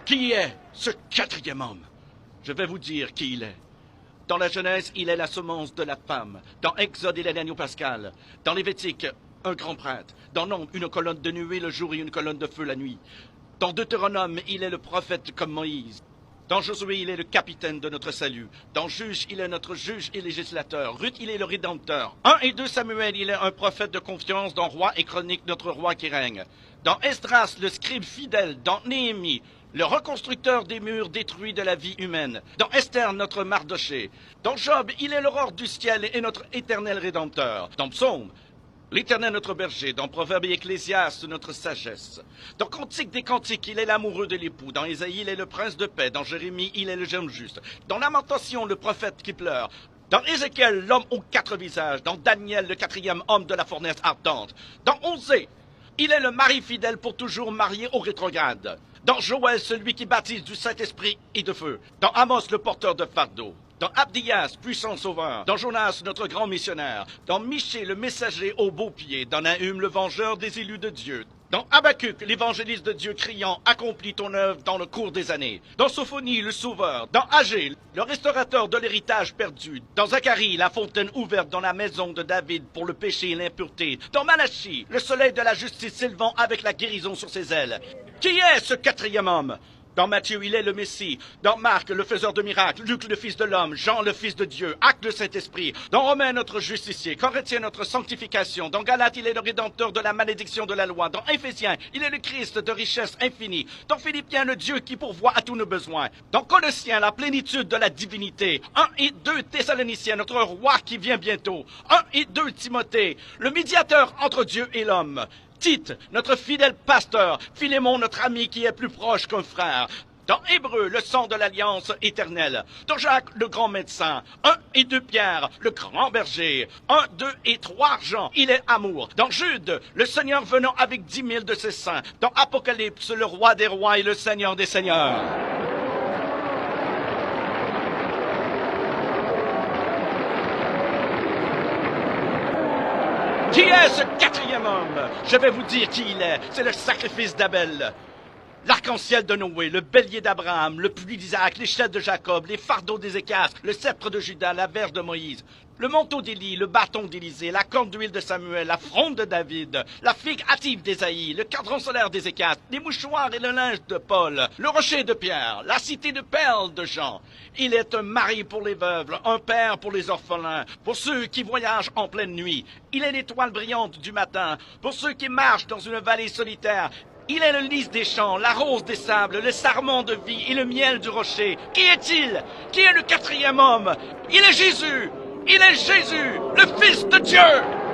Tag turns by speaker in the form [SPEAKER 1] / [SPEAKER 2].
[SPEAKER 1] Qui est ce quatrième homme? Je vais vous dire qui il est. Dans la Genèse, il est la semence de la femme. Dans Exode, il est l'agneau pascal. Dans Lévitique, un grand prêtre. Dans Nombre, une colonne de nuée le jour et une colonne de feu la nuit. Dans Deutéronome, il est le prophète comme Moïse. Dans Josué, il est le capitaine de notre salut. Dans Juge, il est notre juge et législateur. Ruth, il est le rédempteur. 1 et 2 Samuel, il est un prophète de confiance. Dans Roi et Chronique, notre roi qui règne. Dans Esdras, le scribe fidèle. Dans Néhémie, le reconstructeur des murs détruits de la vie humaine. Dans Esther, notre Mardoché. Dans Job, il est l'aurore du ciel et notre éternel rédempteur. Dans Psaume, l'Éternel notre berger. Dans Proverbe et Ecclésiaste, notre sagesse. Dans Cantique des Cantiques, il est l'amoureux de l'époux. Dans Ésaïe, il est le prince de paix. Dans Jérémie, il est le germe juste. Dans Lamentation, le prophète qui pleure. Dans Ézéchiel, l'homme aux 4 visages. Dans Daniel, le 4e homme de la fournaise ardente. Dans Osée, il est le mari fidèle pour toujours marié au rétrograde. Dans Joël, celui qui baptise du Saint-Esprit et de feu. Dans Amos, le porteur de fardeau. Dans Abdias, puissant sauveur. Dans Jonas, notre grand missionnaire. Dans Michée, le messager au beau pied. Dans Nahum, le vengeur des élus de Dieu. Dans Habacuc, l'évangéliste de Dieu criant « Accomplis ton œuvre dans le cours des années ». Dans Sophonie, le sauveur. Dans Agé, le restaurateur de l'héritage perdu. Dans Zacharie, la fontaine ouverte dans la maison de David pour le péché et l'impureté. Dans Malachie, le soleil de la justice s'élevant avec la guérison sur ses ailes. Qui est ce quatrième homme? Dans Matthieu, il est le Messie. Dans Marc, le faiseur de miracles. Luc, le Fils de l'homme. Jean, le Fils de Dieu. Acte, le Saint-Esprit. Dans Romains, notre justicier. Corinthiens, notre sanctification. Dans Galates, il est le rédempteur de la malédiction de la loi. Dans Éphésiens, il est le Christ de richesse infinie. Dans Philippiens, le Dieu qui pourvoit à tous nos besoins. Dans Colossiens, la plénitude de la divinité. 1 et 2 Thessaloniciens, notre roi qui vient bientôt. 1 et 2 Timothée, le médiateur entre Dieu et l'homme. Tite, notre fidèle pasteur. Philémon, notre ami qui est plus proche qu'un frère. Dans Hébreu, le sang de l'alliance éternelle. Dans Jacques, le grand médecin. 1 et 2 Pierre, le grand berger. 1, 2 et 3 Jean, il est amour. Dans Jude, le Seigneur venant avec 10 000 de ses saints. Dans Apocalypse, le roi des rois et le Seigneur des seigneurs. Qui est ce quatrième homme? Je vais vous dire qui il est. C'est le sacrifice d'Abel. L'arc-en-ciel de Noé, le bélier d'Abraham, le pluie d'Isaac, l'échelle de Jacob, les fardeaux d'Ézéchias, le sceptre de Judas, la verge de Moïse, le manteau d'Élie, le bâton d'Élisée, la corne d'huile de Samuel, la fronde de David, la figue hâtive d'Ésaïe, le cadran solaire d'Ézéchias, les mouchoirs et le linge de Paul, le rocher de Pierre, la cité de perles de Jean. Il est un mari pour les veuves, un père pour les orphelins, pour ceux qui voyagent en pleine nuit. Il est l'étoile brillante du matin, pour ceux qui marchent dans une vallée solitaire. Il est le lys des champs, la rose des sables, le sarment de vie et le miel du rocher. Qui est-il? Qui est le quatrième homme? Il est Jésus! Il est Jésus, le Fils de Dieu!